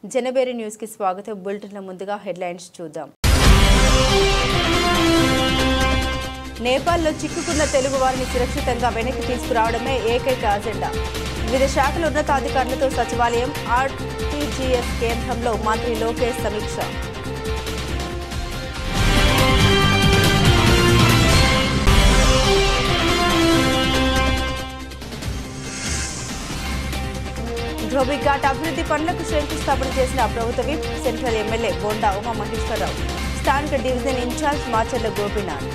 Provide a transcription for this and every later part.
జనబేరి news కి స్వాగతం. బులెటిన్ల ముందుగా హెడ్లైన్స్ చూద్దాం. నేపాల్లో చిక్కుకున్న తెలుగు వారిని సురక్షితంగా వెనక్కి తీసుకురావడమే ఏకైక అజెండా. వివిధ శాఖల ఉన్నతాధికారులతో సచివాలయం ఆర్టీజీఎస్ కేంద్రంలో మంత్రి లోకేష్ సమీక్ష. ధోబిఘాట్ అభివృద్ధి పనులకు శంకుస్థాపన చేసిన ప్రభుత్వ whip central MLA Bonda Uma Maheswararao, స్థానిక డివిజన్ ఇన్ఛార్జ్ మాచర్ల గోపీనాథ్.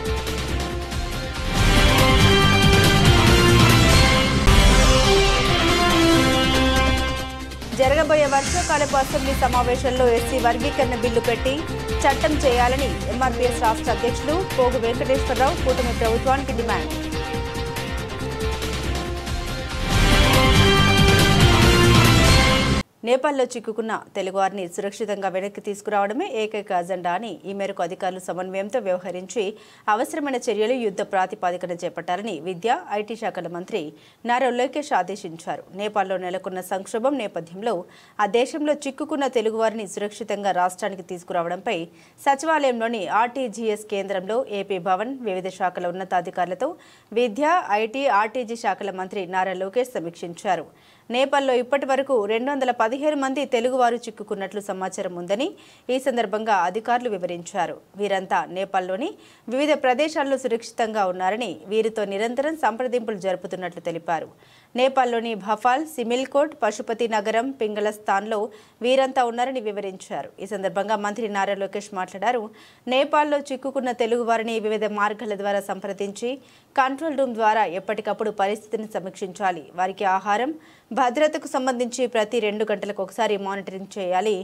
జరగబోయే వర్షాకాలపు అసెంబ్లీ సమావేశంలో ఎస్సీ వర్గీకరణ బిల్లు పెట్టి చట్టం చేయాలని ఎంఆర్పీఎస్ రాష్ట్ర అధ్యక్షులు పోగు వెంకటేశ్వరరావు కూటమి ప్రభుత్వానికి డిమాండ్. నేపాల్లో చిక్కుకున్న తెలుగువారిని సురక్షితంగా వెనక్కి తీసుకురావడమే ఏకైక అజెండా అని ఈ మేరకు అధికారులు సమన్వయంతో వ్యవహరించి అవసరమైన చర్యలు యుద్ధ ప్రాతిపదికన చేపట్టాలని విద్యా ఐటీ శాఖల మంత్రి నారా లోకేష్ ఆదేశించారు. నేపాల్లో నెలకొన్న సంక్షోభం నేపథ్యంలో ఆ దేశంలో చిక్కుకున్న తెలుగువారిని సురక్షితంగా రాష్ట్రానికి తీసుకురావడంపై సచివాలయంలోని ఆర్టీజీఎస్ కేంద్రంలో ఏపీ భవన్ వివిధ శాఖల ఉన్నతాధికారులతో విద్యా ఐటీ ఆర్టీజీ శాఖల మంత్రి నారా లోకేష్ సమీక్షించారు. నేపాల్లో ఇప్పటి వరకు 215 మంది తెలుగువారు చిక్కుకున్నట్లు సమాచారం ఉందని ఈ సందర్భంగా అధికారులు వివరించారు. వీరంతా నేపాల్లోని వివిధ ప్రదేశాల్లో సురక్షితంగా ఉన్నారని, వీరితో నిరంతరం సంప్రదింపులు జరుపుతున్నట్లు తెలిపారు. నేపాల్లోని భఫాల్, సిమిల్కోట్, పశుపతి నగరం, పింగళస్థాన్లో వీరంతా ఉన్నారని వివరించారు. ఈ సందర్భంగా మంత్రి నారా లోకేష్ మాట్లాడారు. నేపాల్లో చిక్కుకున్న తెలుగువారిని వివిధ మార్గాల ద్వారా సంప్రదించి కంట్రోల్ రూమ్ ద్వారా ఎప్పటికప్పుడు పరిస్థితిని సమీక్షించాలి. వారికి ఆహారం, భద్రతకు సంబంధించి ప్రతి 2 గంటలకు ఒకసారి మానిటరింగ్ చేయాలి.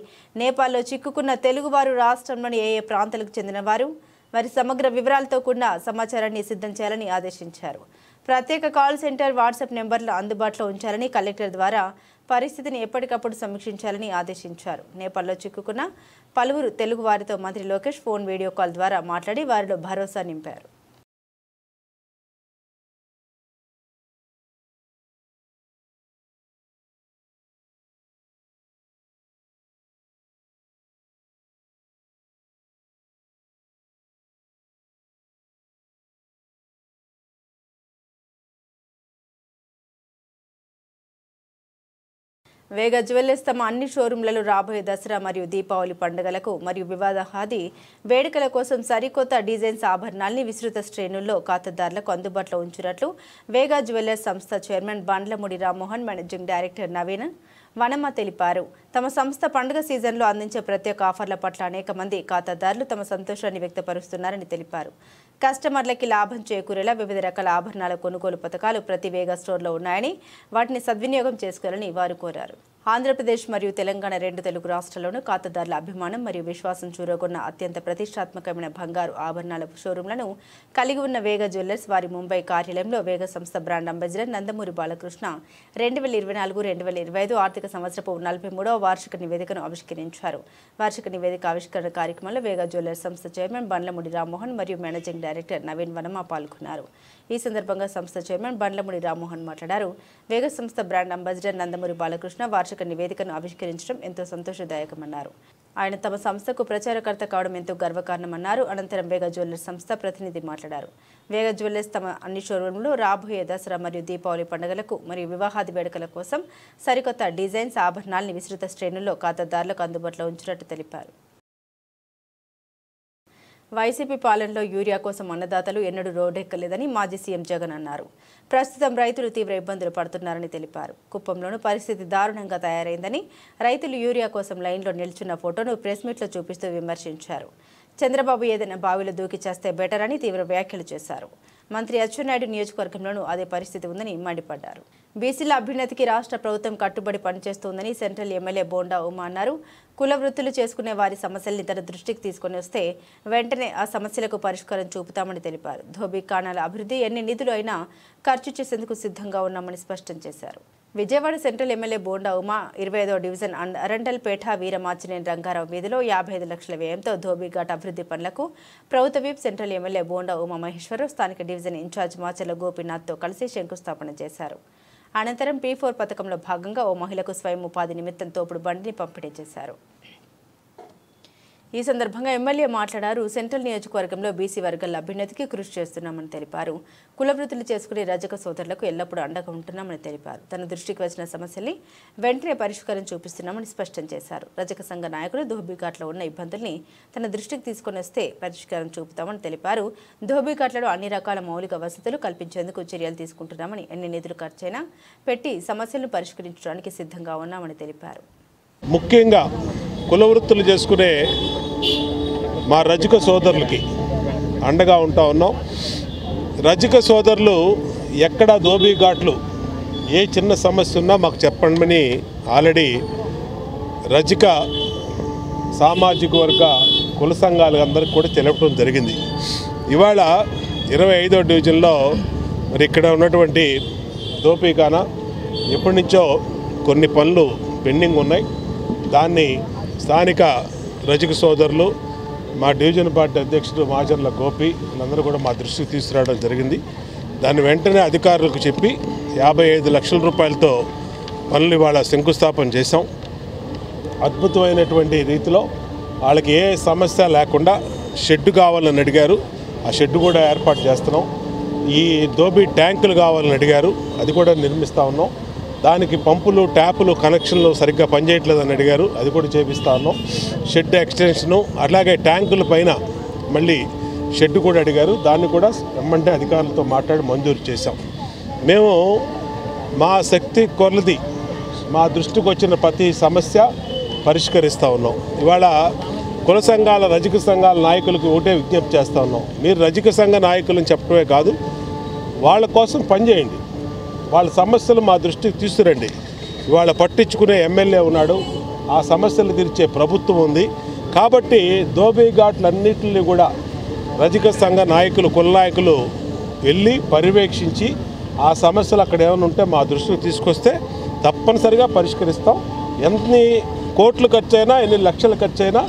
నేపాల్లో చిక్కుకున్న తెలుగువారు రాష్ట్రంలోని ఏ ప్రాంతాలకు చెందినవారు, వారి సమగ్ర వివరాలతో కూడిన సమాచారాన్ని సిద్ధం చేయాలని ఆదేశించారు. ప్రత్యేక కాల్ సెంటర్, వాట్సాప్ నెంబర్లు అందుబాటులో ఉంచాలని, కలెక్టర్ ద్వారా పరిస్థితిని ఎప్పటికప్పుడు సమీక్షించాలని ఆదేశించారు. నేపాల్లో చిక్కుకున్న పలువురు తెలుగు వారితో మంత్రి లోకేష్ ఫోన్, వీడియో కాల్ ద్వారా మాట్లాడి వారిలో భరోసా నింపారు. వేగా జ్యువెలర్స్ తమ అన్ని షోరూంలలో రాబోయే దసరా మరియు దీపావళి పండుగలకు మరియు వివాదాది వేడుకల కోసం సరికొత్త డిజైన్స్ ఆభరణాల్ని విస్తృత శ్రేణుల్లో ఖాతాదారులకు అందుబాటులో ఉంచినట్లు వేగా జ్యువెలర్స్ సంస్థ chairman Bandlamudi Rammohan, managing director Naveen Vanama తెలిపారు. తమ సంస్థ పండుగ సీజన్లో అందించే ప్రత్యేక ఆఫర్ల పట్ల అనేక మంది ఖాతాదారులు తమ సంతోషాన్ని వ్యక్తపరుస్తున్నారని తెలిపారు. కస్టమర్లకి లాభం చేకూరేలా వివిధ రకాల ఆభరణాల కొనుగోలు పథకాలు ప్రతి వేగా స్టోర్లో ఉన్నాయని, వాటిని సద్వినియోగం చేసుకోవాలని వారు కోరారు. ఆంధ్రప్రదేశ్ మరియు తెలంగాణ 2 తెలుగు రాష్ట్రాల్లోనూ ఖాతాదారుల అభిమానం మరియు విశ్వాసం చూరగొన్న అత్యంత ప్రతిష్టాత్మకమైన బంగారు ఆభరణాల షోరూంలను కలిగి ఉన్న వేగా జ్యువెలర్స్ వారి ముంబై కార్యాలయంలో వేగా సంస్థ బ్రాండ్ అంబాసిడర్ నందమూరి బాలకృష్ణ 2024-2025 ఆర్థిక సంవత్సరపు 43వ వార్షిక నివేదికను ఆవిష్కరించారు. వార్షిక నివేదిక ఆవిష్కరణ కార్యక్రమంలో వేగా జ్యువెలర్స్ సంస్థ చైర్మన్ బండ్లమూడి రామ్మోహన్ మరియు మేనేజింగ్ డైరెక్టర్ నవీన్ వనమ పాల్గొన్నారు. ఈ సందర్భంగా సంస్థ చైర్మన్ బండ్లమూడి రామ్మోహన్ మాట్లాడారు. వేగా సంస్థ బ్రాండ్ అంబాసిడర్ నందమూరి బాలకృష్ణ వార్షిక నివేదికను ఆవిష్కరించడం ఎంతో సంతోషదాయకమన్నారు. ఆయన తమ సంస్థకు ప్రచారకర్త కావడం ఎంతో గర్వకారణమన్నారు. అనంతరం వేగా జ్యువెలర్స్ సంస్థ ప్రతినిధి మాట్లాడారు. వేగా జ్యువెలర్స్ తమ అన్ని షోరూంలో రాబోయే దసరా మరియు దీపావళి పండుగలకు మరియు వివాహాది వేడుకల కోసం సరికొత్త డిజైన్స్ ఆభరణాలని విస్తృత శ్రేణుల్లో ఖాతాదారులకు అందుబాటులో ఉంచినట్టు తెలిపారు. వైసీపీ పాలనలో యూరియా కోసం అన్నదాతలు ఎన్నడూ రోడ్డెక్కలేదని మాజీ సీఎం జగన్ అన్నారు. ప్రస్తుతం రైతులు తీవ్ర ఇబ్బందులు పడుతున్నారని తెలిపారు. కుప్పంలోనూ పరిస్థితి దారుణంగా తయారైందని, రైతులు యూరియా కోసం లైన్లో నిల్చున్న ఫోటోను ప్రెస్ మీట్లో చూపిస్తూ విమర్శించారు. చంద్రబాబు ఏదైనా బావిలో దూకి చేస్తే బెటర్ అని తీవ్ర వ్యాఖ్యలు చేశారు. మంత్రి అచ్చెన్నాయుడు నియోజకవర్గంలోనూ అదే పరిస్థితి ఉందని మండిపడ్డారు. బీసీల అభ్యున్నతికి రాష్ట్ర ప్రభుత్వం కట్టుబడి పనిచేస్తోందని సెంట్రల్ ఎమ్మెల్యే బోండా ఉమా అన్నారు. కుల వృత్తులు చేసుకునే వారి సమస్యల్ని తన దృష్టికి తీసుకుని వస్తే వెంటనే ఆ సమస్యలకు పరిష్కారం చూపుతామని తెలిపారు. ధోబిఖానాల అభివృద్ధి ఎన్ని నిధులు అయినా ఖర్చు చేసేందుకు సిద్ధంగా ఉన్నామని స్పష్టం చేశారు. విజయవాడ సెంట్రల్ ఎమ్మెల్యే బోండా ఉమా 25వ డివిజన్ అరండల్పేట వీరమాచినేని రంగారావు వీధిలో 55 లక్షల వ్యయంతో ధోబిఘాట్ అభివృద్ధి పనులకు ప్రభుత్వ whip central MLA Bonda Uma Maheswararao స్థానిక డివిజన్ ఇన్ఛార్జ్ మాచర్ల గోపీనాథ్తో కలిసి శంకుస్థాపన చేశారు. అనంతరం P4 పథకంలో భాగంగా ఓ మహిళకు స్వయం ఉపాధి నిమిత్తం తోపుడు బండిని పంపిణీ చేశారు. ఈ సందర్భంగా ఎమ్మెల్యే మాట్లాడారు. సెంట్రల్ నియోజకవర్గంలో బీసీ వర్గాల అభ్యున్నతికి కృషి చేస్తున్నామని తెలిపారు. కుల వృత్తులు చేసుకునే రజక సోదరులకు ఎల్లప్పుడూ అండగా ఉంటున్నామని తెలిపారు. తన దృష్టికి వచ్చిన సమస్యల్ని వెంటనే పరిష్కారం చూపిస్తున్నామని స్పష్టం చేశారు. రజక సంఘ నాయకులు ధోబీఘాట్లో ఉన్న ఇబ్బందుల్ని తన దృష్టికి తీసుకుని వస్తే పరిష్కారం చూపుతామని తెలిపారు. ధోబీఘాట్లలో అన్ని రకాల మౌలిక వసతులు కల్పించేందుకు చర్యలు తీసుకుంటున్నామని, ఎన్ని నిధులు ఖర్చైనా పెట్టి సమస్యలను పరిష్కరించడానికి సిద్ధంగా ఉన్నామని తెలిపారు. ముఖ్యంగా కుల వృత్తులు చేసుకునే మా రజక సోదరులకి అండగా ఉంటా ఉన్నాం. రజక సోదరులు ఎక్కడ ధోబీఘాట్లు ఏ చిన్న సమస్య ఉన్నా మాకు చెప్పండి ఆల్రెడీ రజక సామాజిక వర్గ కుల సంఘాలు అందరికీ కూడా తెలపడం జరిగింది. ఇవాళ 25వ డివిజన్లో మరి ఇక్కడ ఉన్నటువంటి ధోబీఖానా ఎప్పటి నుంచో కొన్ని పనులు పెండింగ్ ఉన్నాయి. దాన్ని స్థానిక రజక సోదరులు, మా డివిజన్ పార్టీ అధ్యక్షుడు మాచర్ల గోపి అందరూ కూడా మా దృష్టికి తీసుకురావడం జరిగింది. దాన్ని వెంటనే అధికారులకు చెప్పి 55 లక్షల రూపాయలతో పనులు ఇవాళ శంకుస్థాపన చేశాం. అద్భుతమైనటువంటి రీతిలో వాళ్ళకి ఏ సమస్య లేకుండా షెడ్ కావాలని అడిగారు. ఆ షెడ్ కూడా ఏర్పాటు చేస్తున్నాం. ఈ ధోబీ ట్యాంకులు కావాలని అడిగారు, అది కూడా నిర్మిస్తూ ఉన్నాం. దానికి పంపులు ట్యాపులు కనెక్షన్లు సరిగ్గా పనిచేయట్లేదని అడిగారు, అది కూడా చేపిస్తా ఉన్నాం. షెడ్ ఎక్స్టెన్షను అట్లాగే ట్యాంకుల పైన మళ్ళీ షెడ్ కూడా అడిగారు, దాన్ని కూడా రమ్మంటే అధికారులతో మాట్లాడి మంజూరు చేశాం. మేము మా శక్తి కొలది మా దృష్టికి వచ్చిన ప్రతి సమస్య పరిష్కరిస్తూ ఉన్నాం. ఇవాళ కుల సంఘాల రజక సంఘాల నాయకులకు ఒకటే విజ్ఞప్తి చేస్తూ ఉన్నాం. మీరు రజక సంఘ నాయకులను చెప్పడమే కాదు, వాళ్ళ కోసం పనిచేయండి, వాళ్ళ సమస్యలు మా దృష్టికి తీసుకురండి. ఇవాళ పట్టించుకునే ఎమ్మెల్యే ఉన్నాడు, ఆ సమస్యలు తీర్చే ప్రభుత్వం ఉంది. కాబట్టి ధోబీఘాట్లన్నింటినీ కూడా రజక సంఘ నాయకులు, కుల నాయకులు వెళ్ళి పర్యవేక్షించి ఆ సమస్యలు అక్కడ ఏమైనా ఉంటే మా దృష్టికి తీసుకొస్తే తప్పనిసరిగా పరిష్కరిస్తాం. ఎన్ని కోట్లు ఖర్చైనా, ఎన్ని లక్షలు ఖర్చైనా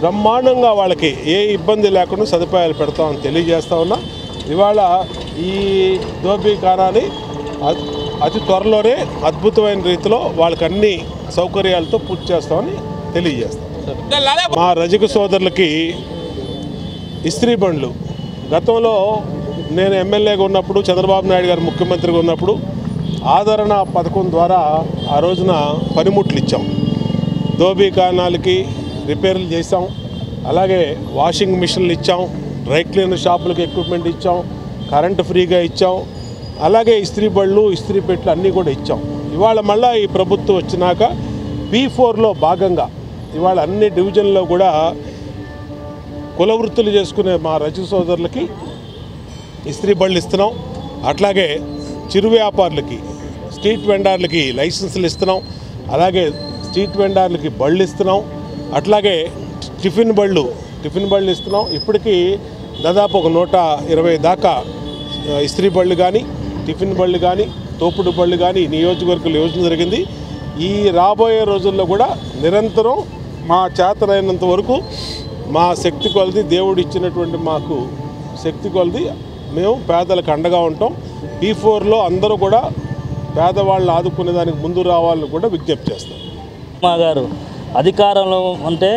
బ్రహ్మాండంగా వాళ్ళకి ఏ ఇబ్బంది లేకుండా సదుపాయాలు పెడతామని తెలియజేస్తా ఉన్నా. ఇవాళ ఈ ధోబీఖానాని అతి త్వరలోనే అద్భుతమైన రీతిలో వాళ్ళకి అన్ని సౌకర్యాలతో పూర్తి చేస్తామని తెలియజేస్తాం. మా రజక సోదరులకి ఇస్త్రీ బండ్లు గతంలో నేను ఎమ్మెల్యేగా ఉన్నప్పుడు, చంద్రబాబు నాయుడు గారు ముఖ్యమంత్రిగా ఉన్నప్పుడు ఆదరణ పథకం ద్వారా ఆ రోజున పనిముట్లు ఇచ్చాం. ధోబీఖానాలకి రిపేర్లు చేసాం, అలాగే వాషింగ్ మిషన్లు ఇచ్చాం, డ్రై క్లీనర్ షాపులకు ఎక్విప్మెంట్ ఇచ్చాం, కరెంటు ఫ్రీగా ఇచ్చాం, అలాగే ఇస్త్రీ బళ్ళు, ఇస్త్రీ పెట్లు అన్నీ కూడా ఇచ్చాం. ఇవాళ మళ్ళీ ఈ ప్రభుత్వం వచ్చినాక P4లో భాగంగా ఇవాళ అన్ని డివిజన్లో కూడా కుల వృత్తులు చేసుకునే మా రజక సోదరులకి ఇస్త్రీ బళ్ళు ఇస్తున్నాం. అట్లాగే చిరు వ్యాపారులకి, స్ట్రీట్ వెండర్లకి లైసెన్సులు ఇస్తున్నాం, అలాగే స్ట్రీట్ వెండర్లకి బళ్ళు ఇస్తున్నాం, అట్లాగే టిఫిన్ బళ్ళు ఇస్తున్నాం. ఇప్పటికీ దాదాపు ఒక 120 దాకా ఇస్త్రీ బళ్ళు కానీ, టిఫిన్ బళ్ళు కానీ, తోపుడు బళ్ళు కానీ నియోజకవర్గంలో యోజన జరిగింది. ఈ రాబోయే రోజుల్లో కూడా నిరంతరం మా చేతనైనంత వరకు మా శక్తి కొలది, దేవుడు ఇచ్చినటువంటి మాకు శక్తి కొలది మేము పేదలకు అండగా ఉంటాం. P4లో అందరూ కూడా పేదవాళ్ళని ఆదుకునే దానికి ముందు రావాలని కూడా విజ్ఞప్తి చేస్తాం. మా గారు అధికారంలో ఉంటే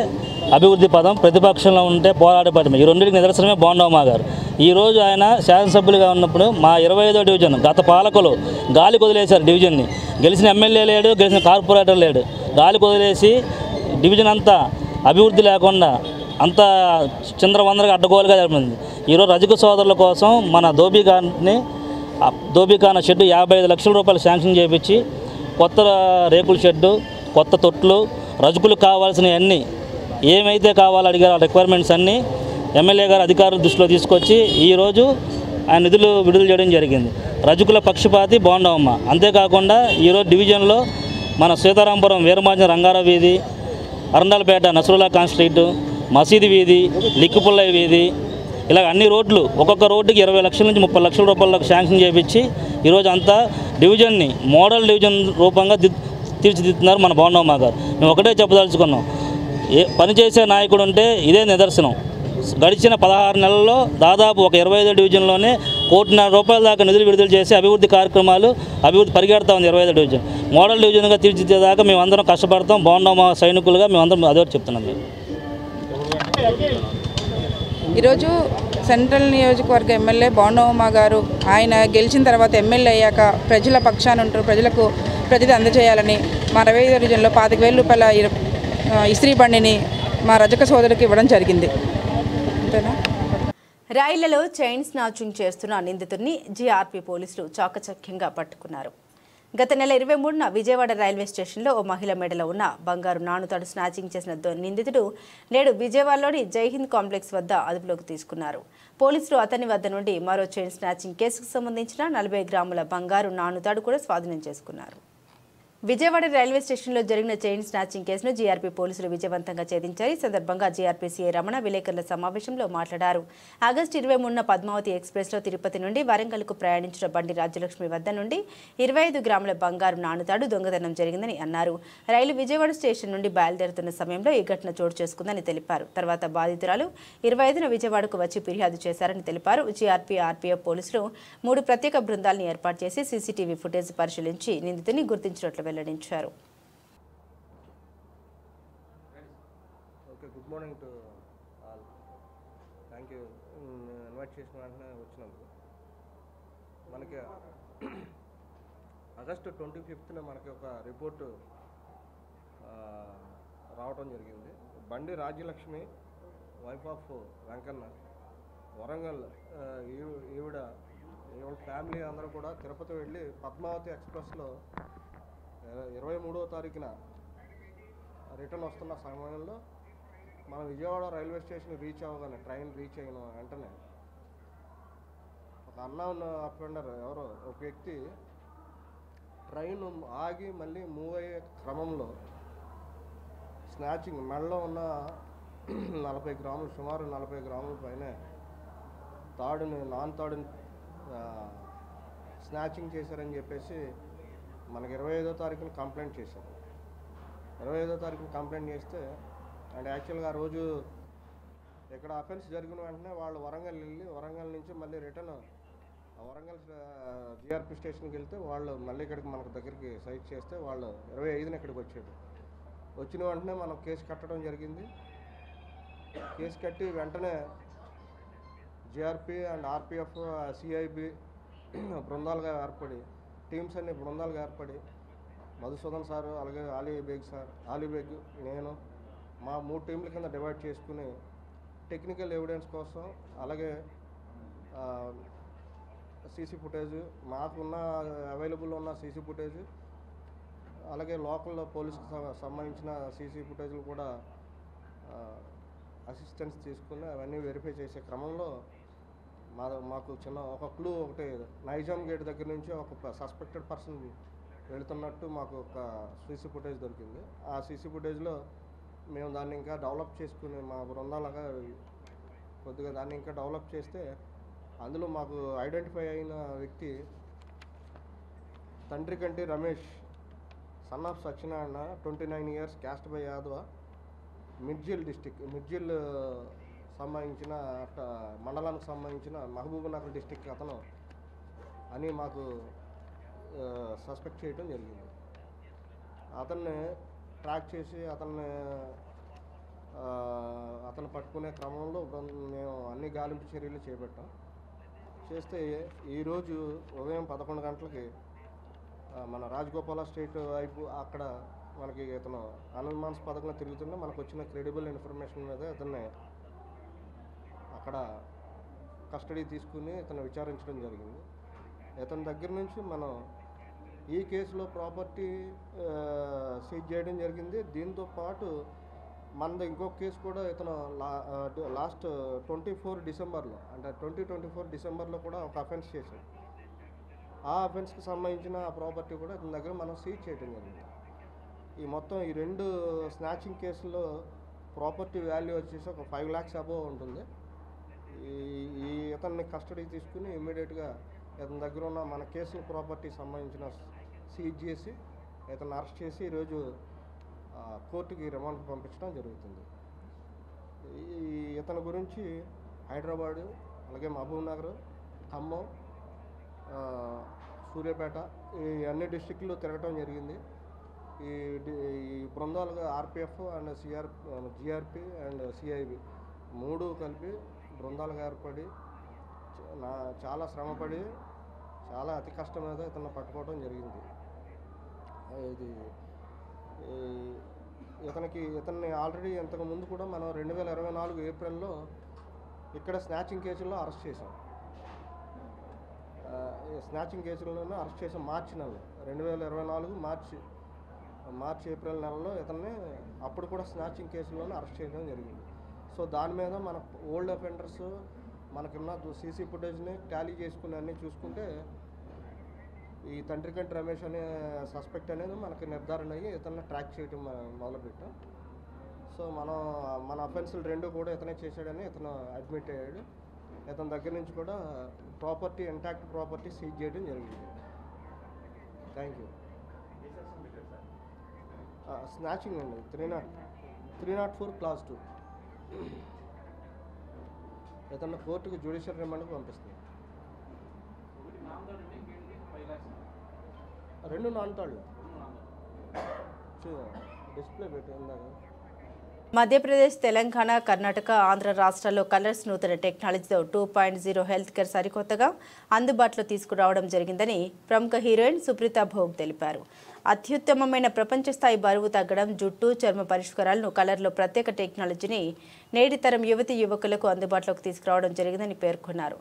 అభివృద్ధి పదం, ప్రతిపక్షంలో ఉంటే పోరాడే పదం, ఈ రెండింటికి నిదర్శనమే బోండమ్మ గారు. ఈరోజు ఆయన శాసనసభ్యులుగా ఉన్నప్పుడు మా 25వ డివిజన్ గత పాలకులు గాలికి వదిలేశారు. డివిజన్ని గెలిచిన ఎమ్మెల్యే లేడు, గెలిచిన కార్పొరేటర్ లేడు, గాలికి వదిలేసి డివిజన్ అంతా అభివృద్ధి లేకుండా అంతా చిందరవందరగా అడ్డగోలుగా జరిపింది. ఈరోజు రజక సోదరుల కోసం మన ధోబీఖానా షెడ్ 55 లక్షల రూపాయలు శాంక్షన్ చేయించి కొత్త రేకుల షెడ్డు, కొత్త తొట్లు, రజకులకు కావాల్సినవన్నీ ఏమైతే కావాలో అడిగారో ఆ రిక్వైర్మెంట్స్ అన్నీ ఎమ్మెల్యే గారు అధికారుల దృష్టిలో తీసుకొచ్చి ఈరోజు ఆ నిధులు విడుదల చేయడం జరిగింది. రజకుల పక్షపాతి బోండమ్మ. అంతేకాకుండా ఈరోజు డివిజన్లో మన సీతారాంపురం వీరమాజన రంగారావు వీధి, అరండాలపేట నసరుల్లా ఖాన్ స్ట్రీట్, మసీదు వీధి, లిక్కుపుల్లయ్య వీధి, ఇలా అన్ని రోడ్లు ఒక్కొక్క రోడ్డుకి 20 లక్షల నుంచి 30 లక్షల రూపాయలకు శాంక్షన్ చేయించి ఈరోజు అంతా డివిజన్ని మోడల్ డివిజన్ రూపంగా తీర్చిదిద్దుతున్నారు మన బోండమ్మ గారు. మేము ఒకటే చెప్పదలుచుకున్నాం, పనిచేసే నాయకుడు ఉంటే ఇదే నిదర్శనం. గడిచిన 16 నెలల్లో దాదాపు ఒక 25 డివిజన్లోనే ₹1,50,00,000 దాకా నిధులు విడుదల చేసి అభివృద్ధి కార్యక్రమాలు అభివృద్ధి ఉంది 25 డివిజన్. మోడల్ డివిజన్గా తీర్చిదిద్దేదాకా మేము అందరం కష్టపడతాం. బాగున్నాం మా సైనికులుగా మేము అందరం అదే చెప్తున్నాం. ఈరోజు సెంట్రల్ నియోజకవర్గ ఎమ్మెల్యే బోండమ్మ గారు ఆయన గెలిచిన తర్వాత ఎమ్మెల్యే అయ్యాక ప్రజల పక్షాన ఉంటారు, ప్రజలకు ప్రతిదీ అందజేయాలని మా 25 డివిజన్లో ₹25,000 ఇస్త్రీ బండిని మా రజక సోదరుడికి ఇవ్వడం జరిగింది. అంతేనా? రైళ్లలో చైన్ స్నాచింగ్ చేస్తున్న నిందితుడిని జీఆర్పీ పోలీసులు చాకచక్యంగా పట్టుకున్నారు. గత నెల 23న విజయవాడ రైల్వే స్టేషన్లో ఓ మహిళ మెడలో ఉన్న బంగారు నాణుతాడు స్నాచింగ్ చేసిన నిందితుడు నేడు విజయవాడలోని జైహింద్ కాంప్లెక్స్ వద్ద అదుపులోకి తీసుకున్నారు. పోలీసులు అతని వద్ద నుండి మరో చైన్ స్నాచింగ్ కేసుకు సంబంధించిన 40 గ్రాముల బంగారు నాణుతాడు కూడా స్వాధీనం చేసుకున్నారు. విజయవాడ రైల్వే స్టేషన్లో జరిగిన చైన్ స్నాచింగ్ కేసును జీఆర్పీ పోలీసులు విజయవంతంగా ఛేదించారు. ఈ సందర్భంగా జీఆర్పీ సీఐ రమణ విలేకరుల సమావేశంలో మాట్లాడారు. ఆగస్టు 23న పద్మావతి ఎక్స్ప్రెస్లో తిరుపతి నుండి వరంగల్కు ప్రయాణించిన బండి రాజ్యలక్ష్మి వద్ద నుండి 25 గ్రాముల బంగారు నాణుతాడు దొంగతనం జరిగిందని అన్నారు. రైలు విజయవాడ స్టేషన్ నుండి బయలుదేరుతున్న సమయంలో ఈ ఘటన చోటు చేసుకుందని తెలిపారు. తర్వాత బాధితురాలు 25న విజయవాడకు వచ్చి ఫిర్యాదు చేశారని తెలిపారు. జీఆర్పీ, ఆర్పీఎఫ్ పోలీసులు 3 ప్రత్యేక బృందాలను ఏర్పాటు చేసి సీసీటీవీ ఫుటేజ్ పరిశీలించి నిందితుడిని గుర్తించినట్లు వెల్లడించారు. Good morning to all. Thank you invite చేసిన వెంటనే వచ్చినందుకు. మనకి ఆగస్టు 25న మనకి ఒక రిపోర్టు రావటం జరిగింది. బండి రాజ్యలక్ష్మి, వైఫ్ ఆఫ్ వెంకన్న, వరంగల్, ఈవిడ ఫ్యామిలీ అందరూ కూడా తిరుపతి వెళ్ళి పద్మావతి ఎక్స్ప్రెస్లో 23వ తారీఖున రిటర్న్ వస్తున్న సమయంలో మనం విజయవాడ రైల్వే స్టేషన్ రీచ్ అవ్వగానే, ట్రైన్ రీచ్ అయిన వెంటనే ఒక అన్నోన్ అఫెండర్ ఎవరో ఒక వ్యక్తి ట్రైన్ ఆగి మళ్ళీ మూవ్ అయ్యే క్రమంలో స్నాచింగ్ మెడలో ఉన్న 40 గ్రాములు, సుమారు 40 గ్రాముల పైన నాన్ తాడుని స్నాచింగ్ చేశారని చెప్పేసి మనకి 25వ తారీఖున కంప్లైంట్ చేశారు. 25వ తారీఖున కంప్లైంట్ చేస్తే అండ్ యాక్చువల్గా ఆ రోజు ఇక్కడ అఫెన్స్ జరిగిన వెంటనే వాళ్ళు వరంగల్ వెళ్ళి, వరంగల్ నుంచి మళ్ళీ రిటర్న్ వరంగల్ జీఆర్పీ స్టేషన్కి వెళ్తే వాళ్ళు మళ్ళీ ఇక్కడికి మనకు దగ్గరికి సైట్ చేస్తే వాళ్ళు 25న ఇక్కడికి వచ్చాడు. వచ్చిన వెంటనే మనం కేసు కట్టడం జరిగింది. కేసు కట్టి వెంటనే జీఆర్పీ అండ్ ఆర్పీఎఫ్, సిఐబి బృందాలుగా ఏర్పడి, టీమ్స్ అన్ని బృందాలుగా ఏర్పడి మధుసూదన్ సార్, అలాగే ఆలీబేగ్, నేను మా 3 టీంల కింద డివైడ్ చేసుకుని టెక్నికల్ ఎవిడెన్స్ కోసం, అలాగే సీసీ ఫుటేజ్, మాకున్న అవైలబుల్ ఉన్న సీసీ ఫుటేజ్, అలాగే లోకల్ పోలీసుకు సంబంధించిన సీసీ ఫుటేజ్లు కూడా అసిస్టెన్స్ తీసుకుని అవన్నీ వెరిఫై చేసే క్రమంలో మాకు ఒక క్లూ ఒకటి, నైజాం గేట్ దగ్గర నుంచి ఒక సస్పెక్టెడ్ పర్సన్ వెళుతున్నట్టు మాకు ఒక సీసీ ఫుటేజ్ దొరికింది. ఆ సీసీ ఫుటేజ్లో మేము దాన్ని ఇంకా డెవలప్ చేసుకుని మా బృందాలుగా కొద్దిగా దాన్ని ఇంకా డెవలప్ చేస్తే అందులో మాకు ఐడెంటిఫై అయిన వ్యక్తి తండ్రి కంటి Ramesh, son of Satyanarayana, 29 years, cast by Yadava, Mirjil సంబంధించిన మండలానికి సంబంధించిన మహబూబ్నగర్ డిస్టిక్ అతను అని మాకు సస్పెక్ట్ చేయడం జరిగింది. అతన్ని ట్రాక్ చేసి అతను పట్టుకునే క్రమంలో మేము అన్ని గాలింపు చర్యలు చేపట్టాం. చేస్తే ఈరోజు ఉదయం 11 గంటలకి మన రాజగోపాల స్ట్రీట్ వైపు అక్కడ మనకి ఇతను అనుమాన్స్ పథకంలో తిరుగుతుంటే మనకు వచ్చిన క్రెడిబుల్ ఇన్ఫర్మేషన్ మీద ఇతన్ని అక్కడ కస్టడీ తీసుకుని ఇతను విచారించడం జరిగింది. ఇతని దగ్గర నుంచి మనం ఈ కేసులో ప్రాపర్టీ సీజ్ చేయడం జరిగింది. దీంతో పాటు మనది ఇంకొక కేసు కూడా ఇతను లాస్ట్ 24 డిసెంబర్లో, అంటే 2024 డిసెంబర్లో కూడా ఒక అఫెన్స్ చేశాడు. ఆ అఫెన్స్కి సంబంధించిన ప్రాపర్టీ కూడా ఇతని దగ్గర మనం సీజ్ చేయడం జరిగింది. ఈ మొత్తం ఈ 2 స్నాచింగ్ కేసుల్లో ప్రాపర్టీ వాల్యూ వచ్చేసి ఒక 5 lakhs అబోవ్ ఉంటుంది. ఈ ఇతన్ని కస్టడీ తీసుకుని ఇమ్మీడియట్గా ఇతని దగ్గర ఉన్న మన కేసు ప్రాపర్టీ సంబంధించిన సీజ్ చేసి ఇతను అరెస్ట్ చేసి ఈరోజు కోర్టుకి రిమాండ్కి పంపించడం జరుగుతుంది. ఇతని గురించి హైదరాబాదు, అలాగే మహబూబ్ నగర్, ఖమ్మం, సూర్యాపేట ఈ అన్ని డిస్టిక్లు తిరగటం జరిగింది. ఈ బృందాలుగా RPF and GRP and CIB 3 కలిపి బృందాలుగా ఏర్పడి చాలా శ్రమపడి చాలా అతి కష్టం మీద ఇతన్ని పట్టుకోవడం జరిగింది. ఇతన్ని ఆల్రెడీ ఇంతకుముందు కూడా మనం 2024 ఏప్రిల్లో ఇక్కడ స్నాచింగ్ కేసుల్లో అరెస్ట్ చేసాం. స్నాచింగ్ కేసుల్లోనే అరెస్ట్ చేసాం. మార్చి నెలలో 2024 మార్చి ఏప్రిల్ నెలలో ఇతన్ని అప్పుడు కూడా స్నాచింగ్ కేసుల్లోనే అరెస్ట్ చేయడం జరిగింది. సో దాని మీద మన ఓల్డ్ అఫెండర్స్ మనకున్న సీసీ ఫుటేజ్ని టాలీ చేసుకుని అన్నీ చూసుకుంటే ఈ తండ్రికంటి రమేష్ అనే సస్పెక్ట్ అనేది మనకి నిర్ధారణ అయ్యి ఇతన్ని ట్రాక్ చేయడం మొదలుపెట్టాం. సో మన అఫెన్సులు 2 కూడా ఇతనే చేశాడని ఇతను అడ్మిట్ అయ్యాడు. ఇతని దగ్గర నుంచి కూడా ప్రాపర్టీ ఇంటాక్ట్ ప్రాపర్టీ సీజ్ చేయడం జరిగింది. Thank you. స్నాచింగ్ అండి 304 క్లాస్ 2 ఇతను కోర్టుకు జ్యుడిషియల్ రిమాండ్కి పంపిస్తుంది. 2 నాలుగు డిస్ప్లే పెట్టిందాక. మధ్యప్రదేశ్, తెలంగాణ, కర్ణాటక, ఆంధ్ర రాష్ట్రాల్లో కలర్స్ నూతన టెక్నాలజీతో 2.0 హెల్త్ కేర్ సరికొత్తగా అందుబాటులో తీసుకురావడం జరిగిందని ప్రముఖ హీరోయిన్ సుప్రీత భోగ్ తెలిపారు. అత్యుత్తమమైన ప్రపంచ స్థాయి బరువు తగ్గడం, జుట్టు, చర్మ పరిష్కారాలను కలర్లో ప్రత్యేక టెక్నాలజీని నేటి తరం యువతీ యువకులకు అందుబాటులోకి తీసుకురావడం జరిగిందని పేర్కొన్నారు.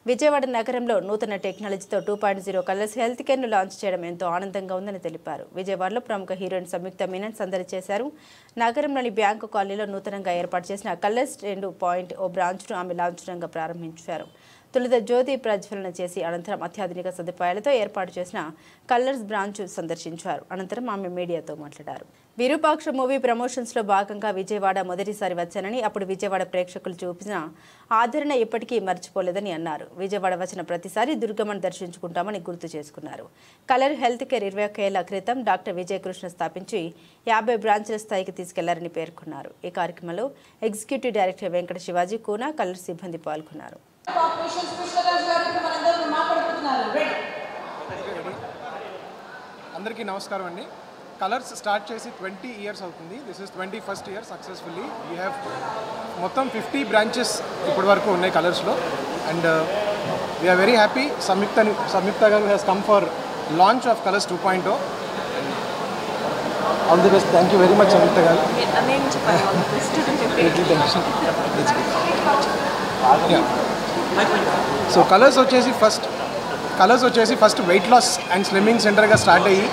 విజయవాడ నగరంలో నూతన టెక్నాలజీతో 2.0 కలర్స్ హెల్త్ కేర్ను లాంచ్ చేయడం ఎంతో ఆనందంగా ఉందని తెలిపారు. విజయవాడలో ప్రముఖ హీరోయిన్ సంయుక్త మీనన్ సందడి చేశారు. నగరంలోని బ్యాంకు కాలనీలో నూతనంగా ఏర్పాటు చేసిన కలర్స్ 2.0 బ్రాంచ్ను ఆమె లాంఛనంగా ప్రారంభించారు. తొలుత జ్యోతి ప్రజ్వలన చేసి అనంతరం అత్యాధునిక సదుపాయాలతో ఏర్పాటు చేసిన కలర్స్ బ్రాంచ్ సందర్శించారు. అనంతరం ఆమె మీడియాతో మాట్లాడారు. విరూపాక్ష మూవీ ప్రమోషన్స్లో భాగంగా విజయవాడ మొదటిసారి వచ్చానని, అప్పుడు విజయవాడ ప్రేక్షకులు చూపిన ఆదరణ ఇప్పటికీ మర్చిపోలేదని అన్నారు. విజయవాడ వచ్చిన ప్రతిసారి దుర్గమ్మను దర్శించుకుంటామని గుర్తు చేసుకున్నారు. కలర్ హెల్త్ కేర్ 21 ఏళ్ల క్రితం డాక్టర్ విజయకృష్ణ స్థాపించి 50 బ్రాంచ్ల స్థాయికి తీసుకెళ్లారని పేర్కొన్నారు. ఈ కార్యక్రమంలో ఎగ్జిక్యూటివ్ డైరెక్టర్ వెంకట శివాజీ కూనా, కలర్ సిబ్బంది పాల్గొన్నారు. అందరికీ నమస్కారం అండి. కలర్స్ స్టార్ట్ చేసి 20 years అవుతుంది. This is 21st year successfully. We have మొత్తం 50 బ్రాంచెస్ ఇప్పటి వరకు ఉన్నాయి కలర్స్లో. And we are very happy. Samyuktha garu has come for launch of Colours 2.0. All the best. Thank you very much Samyuktha garu. So Colours వచ్చేసి first weight loss and slimming సెంటర్గా start అయ్యి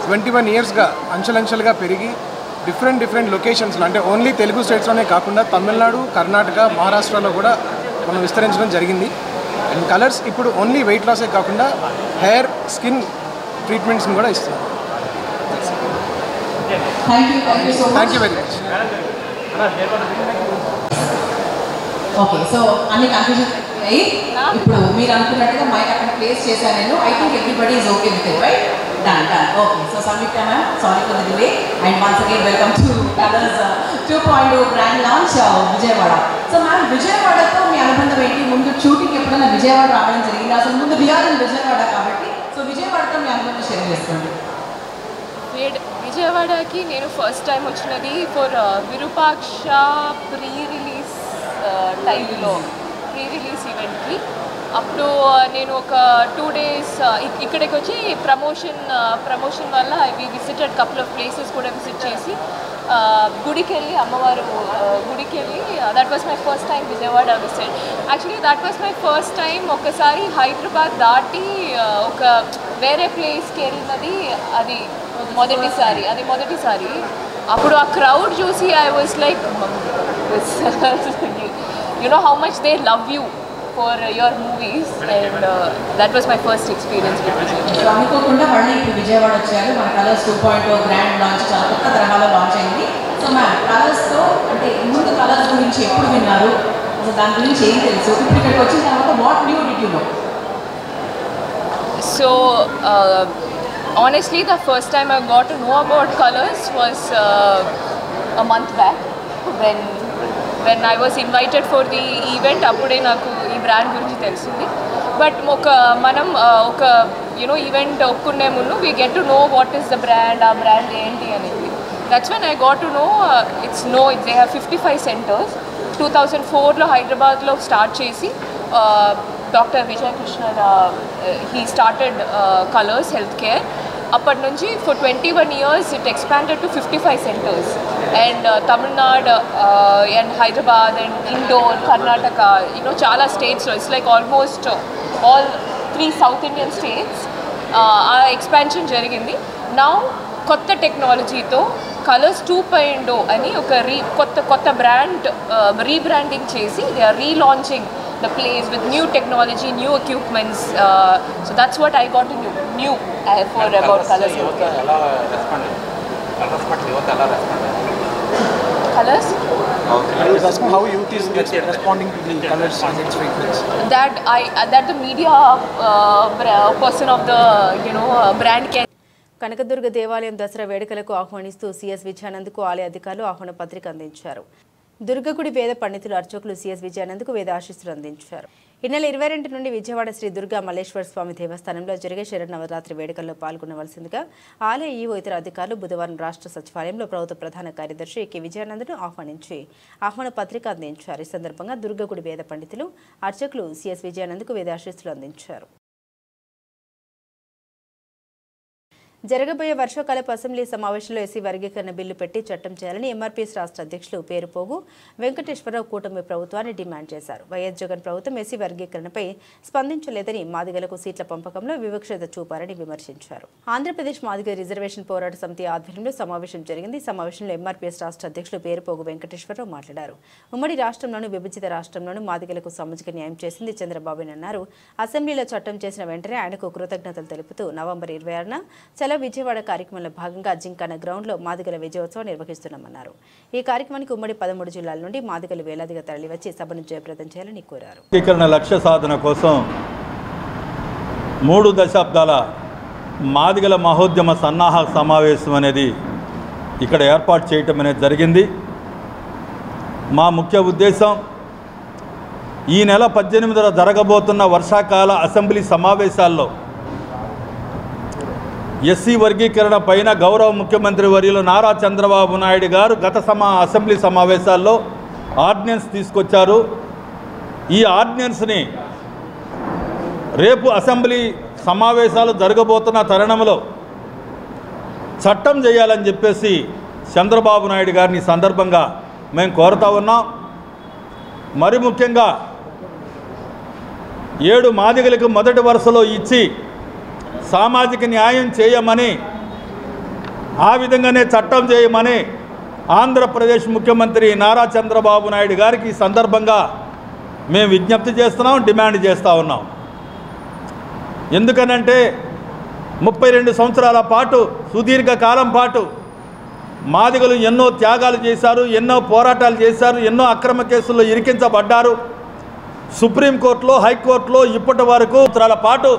21 yearsగా అంచెలంచెలుగా పెరిగి డిఫరెంట్ లొకేషన్స్లో, అంటే ఓన్లీ తెలుగు స్టేట్స్లోనే కాకుండా తమిళనాడు, కర్ణాటక, మహారాష్ట్రలో కూడా మనం విస్తరించడం జరిగింది. అండ్ కలర్స్ ఇప్పుడు ఓన్లీ వెయిట్ లాసే కాకుండా హెయిర్, స్కిన్ ట్రీట్మెంట్స్ని కూడా ఇస్తున్నాం. Thank you very much. Okay, so అన్ని కన్ఫ్యూజన్ అయ్యి ఇప్పుడు మీరు అనుకున్నట్టుగా మైక్ అక్కడ ప్లేస్ చేశాను నేను. I think everybody is okay with it, right? Done. Okay, so Samyuktha ma'am, sorry for the delay and once again welcome to Colours 2.0 brand launch Vijayawada. So ma'am, విజయవాడతో మీ అనుబంధం ఏంటి? ముందు షూటింగ్ ఎప్పుడైనా విజయవాడ రావడం జరిగింది? అసలు ముందు విఆర్ ఇన్ విజయవాడ కాబట్టి, సో విజయవాడతో మీ అనుబంధం షేర్ చేసుకోండి. విజయవాడకి నేను ఫస్ట్ టైం వచ్చినది ఫర్ విరూపాక్ష ప్రీ రిలీజ్ టైంలో, ప్రీ రిలీజ్ ఈవెంట్కి. అప్పుడు నేను ఒక 2 days ఇక్కడికి వచ్చి ప్రమోషన్ వల్ల we visited couple of places కూడా విజిట్ చేసి గుడికి వెళ్ళి, అమ్మవారు గుడికి వెళ్ళి, that was my first time Vijayawada visit. Actually that was my first time. ఒకసారి హైదరాబాద్ దాటి ఒక వేరే ప్లేస్కి వెళ్ళినది అది మొదటిసారి. అప్పుడు ఆ క్రౌడ్ చూసి I was like, you know how much they love you for your movies, and that was my first experience with Vijayawada. So అనుకోకుండా మళ్ళీ ఇప్పుడు విజయవాడ వచ్చారు. మన కలర్స్ 2.0 గ్రాండ్ లాంచ్ చాలా కొత్త తరహాలో లాంచ్ అయింది. సో మ్యామ్, కలర్స్తో అంటే ముందు కలర్స్ గురించి ఎప్పుడు విన్నారు? అసలు దాని గురించి ఏం తెలుసు? ఇప్పుడు ఇక్కడికి వచ్చిన తర్వాత what new did you know? So honestly, the first time I got to know about colors was a month back when when I was invited for the event, appude naku ee brand gurinchi telisindi. But manam oka event okkunne mundu we get to know what is the brand, our brand enti anedi. That's when I got to know they have 55 centers. 2004 lo Hyderabad lo start chesi Dr. Vijay Krishna he started Colors Healthcare. Appati nunchi for 21 years it expanded to 55 centers, and Tamil Nadu and Hyderabad and Indore, Karnataka, chala states lo, it's like almost all 3 South Indian states expansion jarigindi. Now kotta technology tho Colors 2.0 ani oka kotta brand rebranding chesi they are relaunching the place with new technology, new equipments. So that's what I got to know for about Colors. Colors? How youth is responding to the Colors fragrance? That the media person of the brand can. Kanakadurga దేవాలయం దసరా వేడుకలకు ఆహ్వానిస్తూ CS విజయానంద్కు ఆలయ అధికారులు ఆహ్వాన పత్రిక అందించారు. దుర్గగుడి వేద పండితులు అర్చకులు సిఎస్ విజయానంద్కు వేద ఆశీస్సులు అందించారు. ఈ నెల 22 నుండి విజయవాడ శ్రీ దుర్గా మల్లేశ్వర స్వామి దేవస్థానంలో జరిగే శరన్నవరాత్రి వేడుకల్లో పాల్గొనవలసిందిగా ఆలయ ఈవో ఇతర అధికారులు బుధవారం రాష్ట్ర సచివాలయంలో ప్రభుత్వ ప్రధాన కార్యదర్శి కె విజయానంద్ను ఆహ్వానించి ఆహ్వాన పత్రిక అందించారు. ఈ సందర్భంగా దుర్గగుడి వేద పండితులు అర్చకులు సిఎస్ విజయానంద్కు వేద ఆశీస్సులు అందించారు. జరగబోయే వర్షాకాలపు అసెంబ్లీ సమావేశంలో ఎస్సీ వర్గీకరణ బిల్లు పెట్టి చట్టం చేయాలని ఎంఆర్పీఎస్ రాష్ట్ర అధ్యక్షులు పేరుపోగు వెంకటేశ్వరరావు కూటమి ప్రభుత్వాన్ని డిమాండ్ చేశారు. వైఎస్ జగన్ ప్రభుత్వం ఎస్సీ వర్గీకరణపై స్పందించలేదని, మాదిగలకు సీట్ల పంపకంలో వివక్షత చూపారని విమర్శించారు. ఆంధ్రప్రదేశ్ మాదిగ రిజర్వేషన్ పోరాట సమితి ఆధ్వర్యంలో సమావేశం జరిగింది. సమావేశంలో ఎంఆర్పీఎస్ రాష్ట్ర అధ్యక్షులు పేరుపోగు వెంకటేశ్వరరావు మాట్లాడారు. ఉమ్మడి రాష్ట్రంలోనూ విభజిత రాష్ట్రంలోనూ మాదిగలకు సామాజిక న్యాయం చేసింది చంద్రబాబు అన్నారు. అసెంబ్లీలో చట్టం చేసిన వెంటనే ఆయనకు కృతజ్ఞతలు తెలుపుతూ నవంబర్ 26న విజయవాడ కార్యక్రమంలో భాగంగా జింకాన గ్రౌండ్ లో మాదిగల విజయోత్సవం నిర్వహిస్తున్నామన్నారు. ఈ కార్యక్రమానికి ఉమ్మడి 13 జిల్లాల నుండి మాదిగలు వేలాదిగా తరలివచ్చి సభను జయప్రదం చేయాలని కోరారు. లక్ష్య సాధన కోసం 3 దశాబ్దాల మాదిగల మహోద్యమ సన్నాహ సమావేశం అనేది ఇక్కడ ఏర్పాటు చేయటం అనేది జరిగింది. మా ముఖ్య ఉద్దేశం ఈ నెల 18న జరగబోతున్న వర్షాకాల అసెంబ్లీ సమావేశాల్లో ఎస్సీ వర్గీకరణ పైన గౌరవ ముఖ్యమంత్రి వర్యులు నారా చంద్రబాబు నాయుడు గారు గత అసెంబ్లీ సమావేశాల్లో ఆర్డినెన్స్ తీసుకొచ్చారు. ఈ ఆర్డినెన్స్ని రేపు అసెంబ్లీ సమావేశాలు జరగబోతున్న తరుణంలో చట్టం చేయాలని చెప్పేసి చంద్రబాబు నాయుడు గారిని సందర్భంగా మేము కోరుతా ఉన్నాం. మరి ముఖ్యంగా 7 మాదిగలకు మొదటి వరుసలో ఇచ్చి సామాజిక న్యాయం చేయమని, ఆ విధంగానే చట్టం చేయమని ఆంధ్రప్రదేశ్ ముఖ్యమంత్రి నారా చంద్రబాబు నాయుడు గారికి ఈ సందర్భంగా మేము విజ్ఞప్తి చేస్తున్నాం, డిమాండ్ చేస్తూ ఉన్నాం. ఎందుకనంటే 32 సంవత్సరాల పాటు, సుదీర్ఘ కాలం పాటు మాదిగలు ఎన్నో త్యాగాలు చేశారు, ఎన్నో పోరాటాలు చేశారు, ఎన్నో అక్రమ కేసుల్లో ఇరికించబడ్డారు. సుప్రీంకోర్టులో, హైకోర్టులో ఇప్పటి వరకు సంవత్సరాల పాటు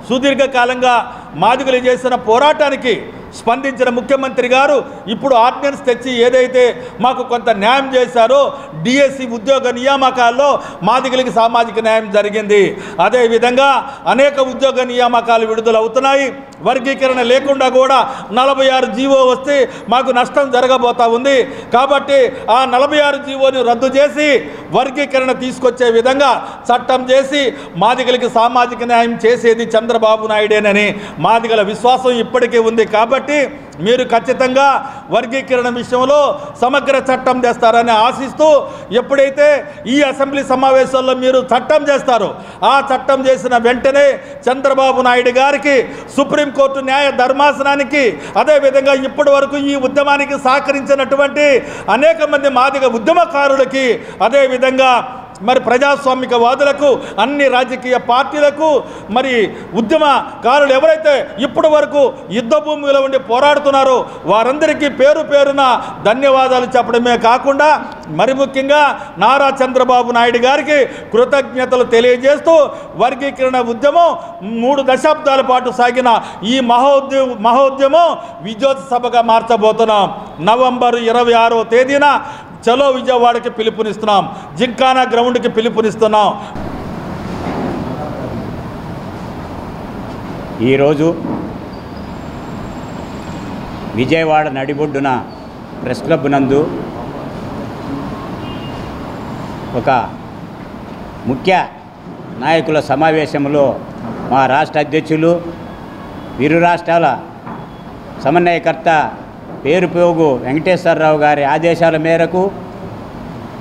సుదీర్ఘకాలంగా మాదిగలు చేసిన పోరాటానికి స్పందించిన ముఖ్యమంత్రి గారు ఇప్పుడు ఆర్డినెన్స్ తెచ్చి ఏదైతే మాకు కొంత న్యాయం చేశారో, డిఎస్సి ఉద్యోగ నియామకాల్లో మాదిగలకి సామాజిక న్యాయం జరిగింది. అదేవిధంగా అనేక ఉద్యోగ నియామకాలు విడుదలవుతున్నాయి. వర్గీకరణ లేకుండా కూడా 46 జీవో వస్తే మాకు నష్టం జరగబోతా ఉంది. కాబట్టి ఆ 46 జీవోని రద్దు చేసి వర్గీకరణ తీసుకొచ్చే విధంగా చట్టం చేసి మాదిగలకి సామాజిక న్యాయం చేసేది చంద్రబాబు నాయుడేనని మాదిగల విశ్వాసం ఇప్పటికీ ఉంది. కాబట్టి మీరు ఖచ్చితంగా వర్గీకరణ విషయంలో సమగ్ర చట్టం చేస్తారని ఆశిస్తూ, ఎప్పుడైతే ఈ అసెంబ్లీ సమావేశాల్లో మీరు చట్టం చేస్తారో ఆ చట్టం చేసిన వెంటనే చంద్రబాబు నాయుడు గారికి, సుప్రీంకోర్టు న్యాయ ధర్మాసనానికి, అదేవిధంగా ఇప్పటి వరకు ఈ ఉద్యమానికి సహకరించినటువంటి అనేక మంది మాదిగ ఉద్యమకారులకి, అదేవిధంగా మరి ప్రజాస్వామికవాదులకు, అన్ని రాజకీయ పార్టీలకు, మరి ఉద్యమకారులు ఎవరైతే ఇప్పటి వరకు యుద్ధ భూమిలో ఉండి పోరాడుతున్నారో వారందరికీ పేరు పేరున ధన్యవాదాలు చెప్పడమే కాకుండా మరి ముఖ్యంగా నారా చంద్రబాబు నాయుడు గారికి కృతజ్ఞతలు తెలియజేస్తూ వర్గీకరణ ఉద్యమం 3 దశాబ్దాల పాటు సాగిన ఈ మహోద్యమం విజయోత్సవ సభగా మార్చబోతున్నాం. నవంబర్ 26వ తేదీన చలో విజయవాడకి పిలుపునిస్తున్నాం, జింకానా గ్రౌండ్కి పిలుపునిస్తున్నాం. ఈరోజు విజయవాడ నడిబొడ్డున ప్రెస్ క్లబ్ నందు ఒక ముఖ్య నాయకుల సమావేశంలో మా రాష్ట్ర అధ్యక్షులు, ఇరు రాష్ట్రాల సమన్వయకర్త పేరుపోగు వెంకటేశ్వరరావు గారి ఆదేశాల మేరకు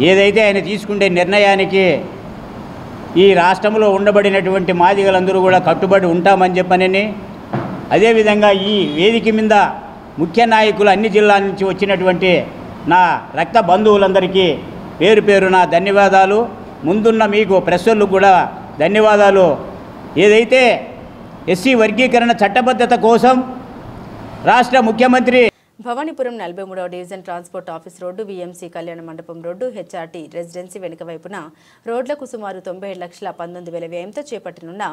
ఏదైతే ఆయన తీసుకునే నిర్ణయానికి ఈ రాష్ట్రంలో ఉండబడినటువంటి మాదిగలందరూ కూడా కట్టుబడి ఉంటామని చెప్పనని, అదేవిధంగా ఈ వేదిక మీద ముఖ్య నాయకులు అన్ని జిల్లాల నుంచి వచ్చినటువంటి నా రక్త బంధువులందరికీ పేరు పేరున ధన్యవాదాలు. ముందున్న మీకు ప్రెస్సులకు కూడా ధన్యవాదాలు. ఏదైతే ఎస్సీ వర్గీకరణ చట్టబద్ధత కోసం రాష్ట్ర ముఖ్యమంత్రి భవానీపురం 43వ division transport office road, VMC కళ్యాణ మండపం రోడ్డు, హెచ్ఆర్టీ రెసిడెన్సీ వెనుక వైపున రోడ్లకు సుమారు 97,19,000 వ్యయంతో చేపట్టనున్న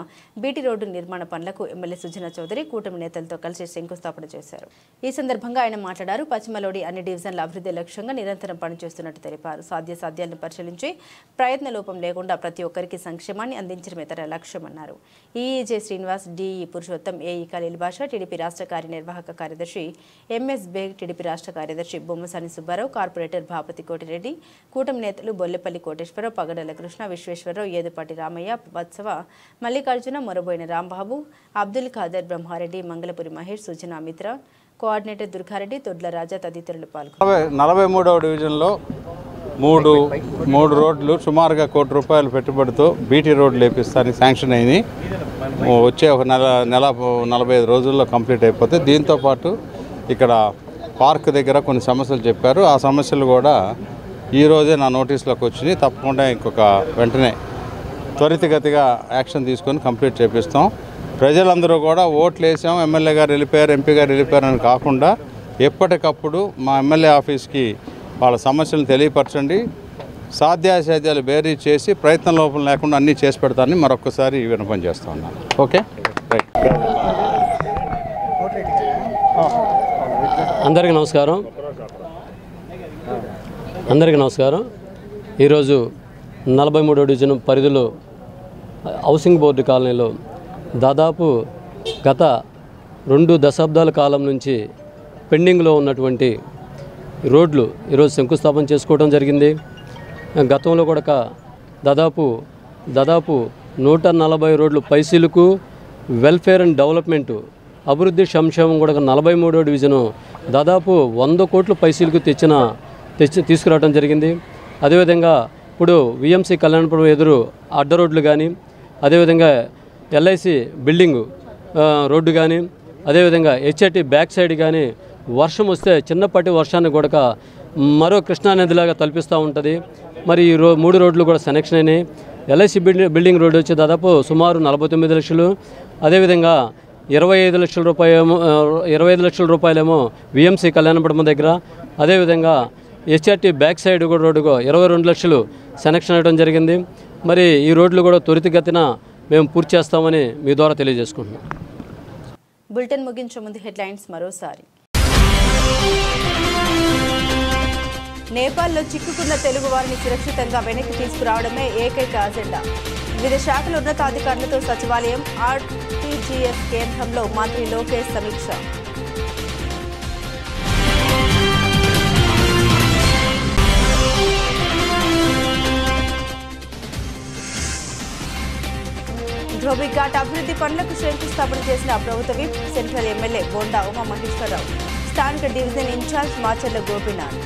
బీటీ రోడ్డు నిర్మాణ పనులకు ఎమ్మెల్యే సుజనా చౌదరి కూటమి నేతలతో కలిసి శంకుస్థాపన చేశారు. ఈ సందర్భంగా ఆయన మాట్లాడారు. పశ్చిమలోని అన్ని డివిజన్ల అభివృద్ధి లక్ష్యంగా నిరంతరం పనిచేస్తున్నట్టు తెలిపారు. సాధ్యాలను పరిశీలించి ప్రయత్న లోపం లేకుండా ప్రతి ఒక్కరికి సంక్షేమాన్ని అందించడమే తన లక్ష్యమన్నారు. ఈఈజే శ్రీనివాస్, డిఈ పురుషోత్తం, ఏఈ ఖలీల్ బాషా, టీడీపీ రాష్ట్ర కార్యనిర్వాహక కార్యదర్శి ఎంఎస్ టీడీపీ రాష్ట్ర కార్యదర్శి బొమ్మసాని సుబ్బారావు, కార్పొరేటర్ బాపతి కోటిరెడ్డి, కూటమి నేతలు బొల్లెపల్లి కోటేశ్వరరావు, పగడల కృష్ణ, విశ్వేశ్వరరావు, ఏదుపాటి రామయ్య, వత్సవ, మల్లికార్జున, మొరబోయిన రాంబాబు, అబ్దుల్ ఖాదర్, బ్రహ్మారెడ్డి, మంగళపురి మహేష్, సుజనా మిత్ర, కోఆర్డినేటర్ దుర్గారెడ్డి, తొడ్ల రాజా తదితరులు పాల్గొన్నారు. 43వ డివిజన్లో మూడు రోడ్లు సుమారుగా ₹1 కోటి పెట్టుబడితో బీటీ రోడ్లు వేపిస్తానికి శాంక్షన్ అయింది. వచ్చే ఒక నెల 45 రోజుల్లో కంప్లీట్ అయిపోతే, దీంతోపాటు ఇక్కడ పార్క్ దగ్గర కొన్ని సమస్యలు చెప్పారు. ఆ సమస్యలు కూడా ఈరోజే నా నోటీసులోకి వచ్చినాయి. తప్పకుండా వెంటనే త్వరితగతిగా యాక్షన్ తీసుకొని కంప్లీట్ చేపిస్తాం. ప్రజలందరూ కూడా ఓట్లు వేసాం, ఎమ్మెల్యే గారు వెళ్ళిపోయారు, ఎంపీ గారు వెళ్ళిపోయారు అని కాకుండా ఎప్పటికప్పుడు మా ఎమ్మెల్యే ఆఫీస్కి వాళ్ళ సమస్యలను తెలియపరచండి. సాధ్యాసాధ్యాలు బేరీ చేసి ప్రయత్నం లోపం లేకుండా అన్నీ చేసి పెడతానని మరొకసారి విన్నపం చేస్తూ ఉన్నాను. Okay, right. అందరికీ నమస్కారం. ఈరోజు 43వ డివిజన్ పరిధిలో హౌసింగ్ బోర్డు కాలనీలో దాదాపు గత 2 దశాబ్దాల కాలం నుంచి పెండింగ్లో ఉన్నటువంటి రోడ్లు ఈరోజు శంకుస్థాపన చేసుకోవడం జరిగింది. గతంలో కూడా దాదాపు 140 రోడ్లు పైసీలకు వెల్ఫేర్ అండ్ డెవలప్మెంటు అభివృద్ధి సంక్షేమం కూడా 43వ డివిజను దాదాపు 100 కోట్ల పైసీలకు తీసుకురావడం జరిగింది. అదేవిధంగా ఇప్పుడు విఎంసీ కళ్యాణపురం ఎదురు అడ్డ రోడ్లు కానీ, అదేవిధంగా ఎల్ఐసి బిల్డింగు రోడ్డు కానీ, అదేవిధంగా హెచ్ఐటి బ్యాక్ సైడ్ కానీ వర్షం వస్తే చిన్నపాటి వర్షాన్ని కూడా మరో కృష్ణానదిలాగా తలపిస్తూ ఉంటుంది. మరి ఈ 3 రోడ్లు కూడా సెలెక్షన్ అయినాయి. ఎల్ఐసి బిల్డింగ్ రోడ్డు వచ్చి దాదాపు సుమారు 49 లక్షలు, అదేవిధంగా 25 లక్షల రూపాయలేమో విఎంసీ కళ్యాణపురం దగ్గర, అదేవిధంగా హెచ్ఆర్టీ బ్యాక్ సైడ్ కూడా రోడ్డుకు 22 లక్షలు సెలెక్షన్ అవ్వడం జరిగింది. మరి ఈ రోడ్లు కూడా త్వరితగతిన మేము పూర్తి చేస్తామని మీ ద్వారా తెలియజేసుకుంటున్నాం. బులెటిన్ ముగించే ముందు హెడ్లైన్స్ మరోసారి. నేపాల్లో చిక్కుకున్న తెలుగు వారిని సురక్షితంగా వెనక్కి తీసుకురావడమే ఏకైక అజెండా. వివిధ శాఖల ఉన్నతాధికారులతో సచివాలయం, ఆర్టీజీఎస్ కేంద్రంలో మంత్రి లోకేష్ సమీక్ష. ధోబిఘాట్ అభివృద్ధి పనులకు శంకుస్థాపన చేసిన ప్రభుత్వ whip, central MLA Bonda Umamaheswararao, స్థానిక డివిజన్ ఇన్ఛార్జ్ మాచర్ల గోపీనాథ్.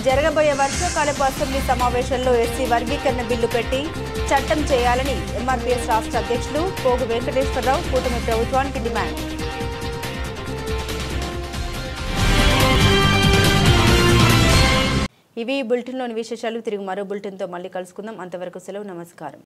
జరగబోయే వర్షాకాలపు అసెంబ్లీ సమావేశంలో ఎస్సీ వర్గీకరణ బిల్లు పెట్టి చట్టం చేయాలని ఎంఆర్పీఎస్ రాష్ట్ర అధ్యక్షులు పోగు వెంకటేశ్వరరావు కూటమి ప్రభుత్వానికి డిమాండ్. ఇవి బులెటిన్లోని విశేషాలు. తిరిగి మరో బులెటిన్తో మళ్ళీ కలుసుకుందాం. అంతవరకు సెలవు. నమస్కారం.